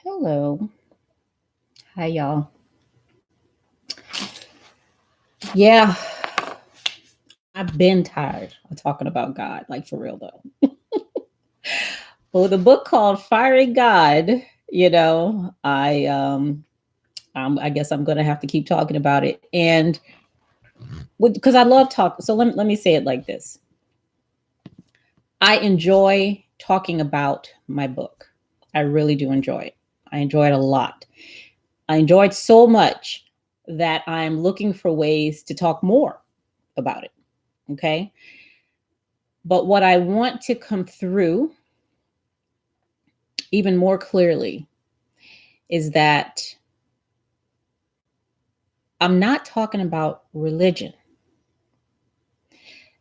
Hello. Hi, y'all. Yeah, I've been tired of talking about God, like for real though. Well, the book called Fiery God, I guess I'm gonna have to keep talking about it. And because I love talk, so let me say it like this. I enjoy talking about my book. I really do enjoy it. I enjoy it a lot. I enjoy it so much that I'm looking for ways to talk more about it. Okay. But what I want to come through even more clearly is that I'm not talking about religion.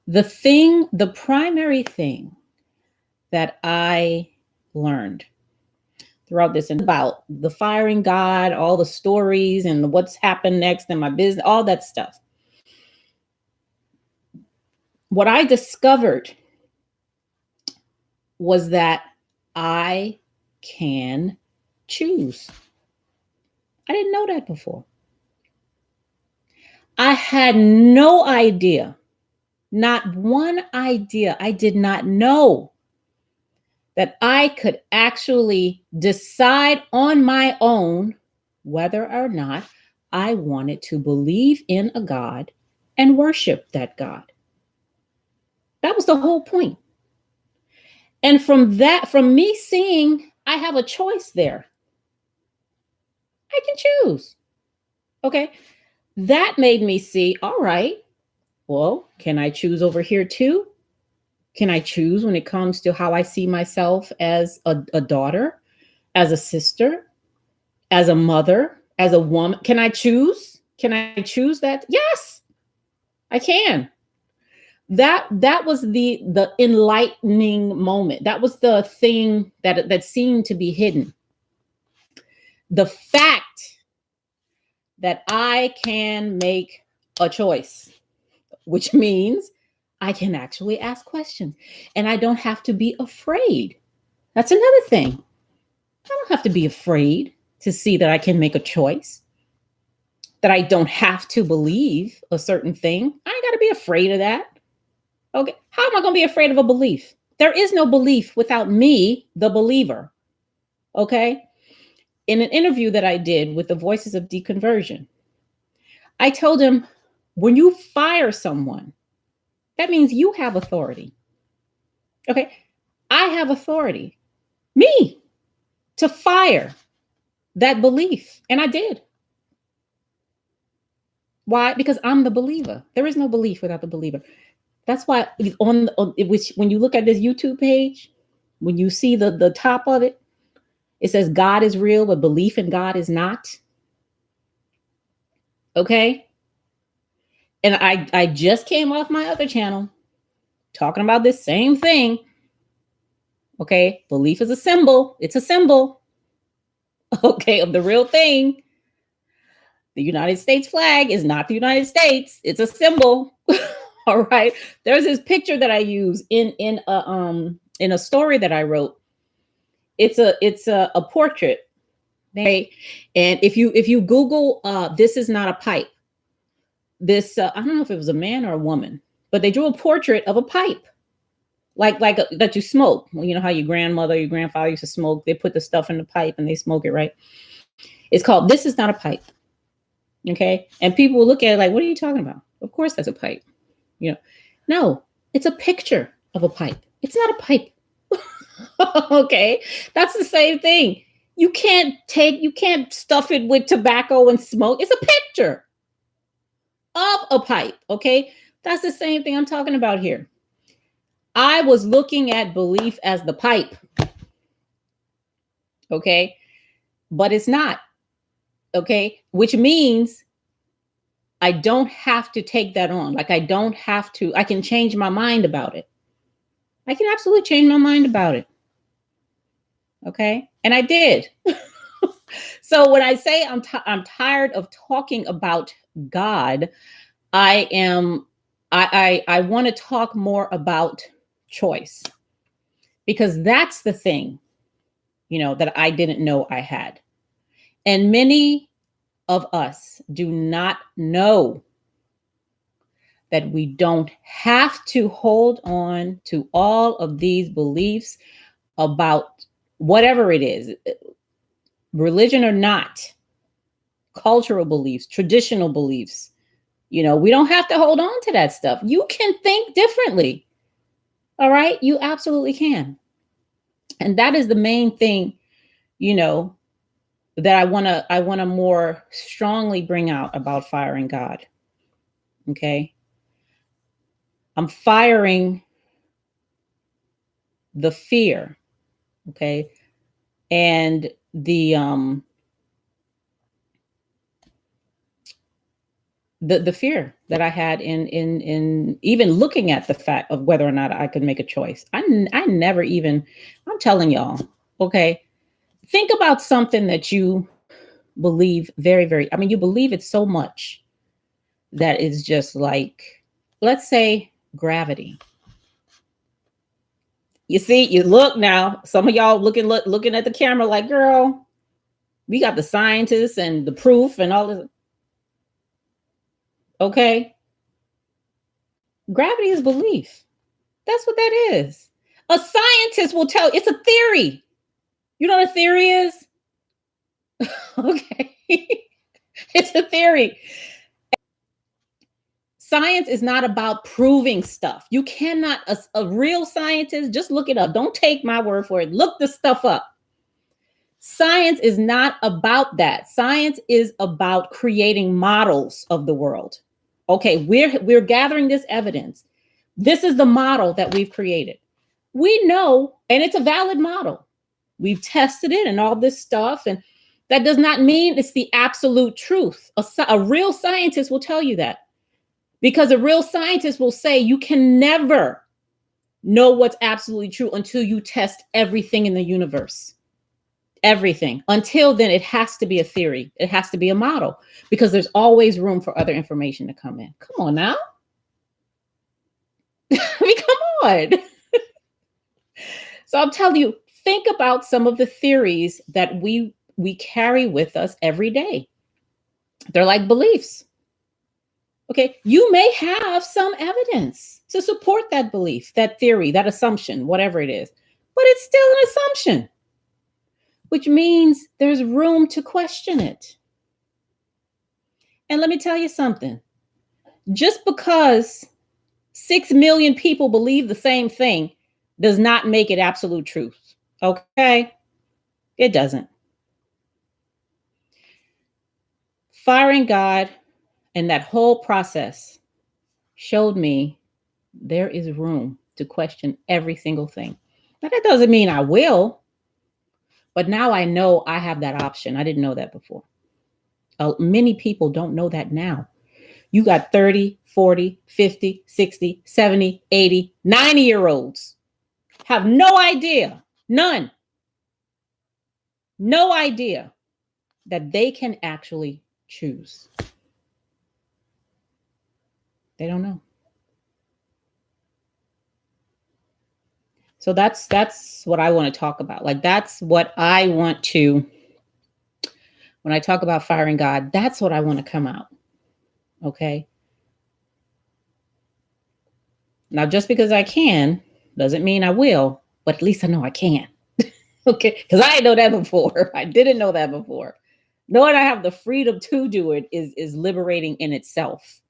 The primary thing that I learned throughout this and about the firing God, all the stories and what's happened next in my business, all that stuff. What I discovered was that I can choose. I didn't know that before. I had no idea, not one idea. I did not know that I could actually decide on my own whether or not I wanted to believe in a God and worship that God. That was the whole point. And from me seeing I have a choice there, I can choose. Okay. That made me see, all right, well, can I choose over here too? Can I choose when it comes to how I see myself as a daughter, as a sister, as a mother, as a woman? Can I choose? Can I choose that? Yes, I can. That was the enlightening moment. That was the thing that seemed to be hidden. The fact that I can make a choice, which means I can actually ask questions and I don't have to be afraid. That's another thing. I don't have to be afraid to see that I can make a choice, that I don't have to believe a certain thing. I ain't got to be afraid of that. Okay. How am I going to be afraid of a belief? There is no belief without me, the believer. Okay. In an interview that I did with the Voices of Deconversion, I told him, when you fire someone, that means you have authority. Okay. I have authority, me, to fire that belief. And I did. Why? Because I'm the believer. There is no belief without the believer. That's why which when you look at this YouTube page, when you see the top of it, it says God is real, but belief in God is not. Okay. And I just came off my other channel talking about this same thing. Okay. Belief is a symbol. It's a symbol. Okay. Of the real thing. The United States flag is not the United States. It's a symbol. All right. There's this picture that I use in a story that I wrote. It's a portrait. Right? And if you Google this is not a pipe. This I don't know if it was a man or a woman, but they drew a portrait of a pipe. That you smoke. Well, you know how your grandmother, your grandfather used to smoke. They put the stuff in the pipe and they smoke it, right? It's called This Is Not a Pipe. Okay. And people will look at it like, what are you talking about? Of course that's a pipe. No, it's a picture of a pipe. It's not a pipe. Okay. That's the same thing. You can't stuff it with tobacco and smoke. It's a picture of a pipe. Okay. That's the same thing I'm talking about here. I was looking at belief as the pipe. Okay. But it's not. Okay. Which means I don't have to take that on. Like I can change my mind about it. I can absolutely change my mind about it. Okay. And I did. So when I say I'm tired of talking about God, I want to talk more about choice, because that's the thing. that I didn't know I had. And many of us do not know that we don't have to hold on to all of these beliefs about whatever it is, religion or not, cultural beliefs, traditional beliefs. We don't have to hold on to that stuff. You can think differently. All right. You absolutely can. And that is the main thing, that I want to more strongly bring out about firing God. Okay. I'm firing the fear. Okay. And the fear that I had in even looking at the fact of whether or not I could make a choice. I never even, I'm telling y'all, okay, think about something that you believe very, very, I mean, you believe it so much that is just like, let's say gravity. You see, you look now, some of y'all looking at the camera like, girl, we got the scientists and the proof and all this. Okay. Gravity is belief. That's what that is. A scientist will tell, it's a theory. You know what a theory is? Okay. It's a theory. Science is not about proving stuff. You cannot, a real scientist, just look it up. Don't take my word for it. Look the stuff up. Science is not about that. Science is about creating models of the world. Okay, we're gathering this evidence. This is the model that we've created. We know, and it's a valid model. We've tested it and all this stuff. And that does not mean it's the absolute truth. A real scientist will tell you that. Because a real scientist will say you can never know what's absolutely true until you test everything in the universe. Everything. Until then, it has to be a theory. It has to be a model because there's always room for other information to come in. Come on now. I mean, come on. So I'm telling you, think about some of the theories that we carry with us every day. They're like beliefs. Okay, you may have some evidence to support that belief, that theory, that assumption, whatever it is, but it's still an assumption, which means there's room to question it. And let me tell you something. Just because 6 million people believe the same thing does not make it absolute truth. Okay? It doesn't. Firing God and that whole process showed me there is room to question every single thing. Now, that doesn't mean I will, but now I know I have that option. I didn't know that before. Many people don't know that now. You got 30, 40, 50, 60, 70, 80, 90-year-olds have no idea, none, no idea that they can actually choose. They don't know. So that's what I want to talk about. Like, that's what I want to, when I talk about firing God, that's what I want to come out. Okay. Now, just because I can doesn't mean I will, but at least I know I can. Okay. Because I didn't know that before. I didn't know that before. Knowing I have the freedom to do it is liberating in itself.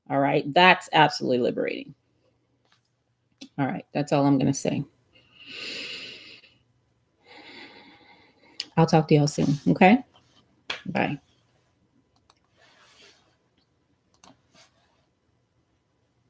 All right. That's absolutely liberating. All right. That's all I'm going to say. I'll talk to y'all soon. Okay. Bye.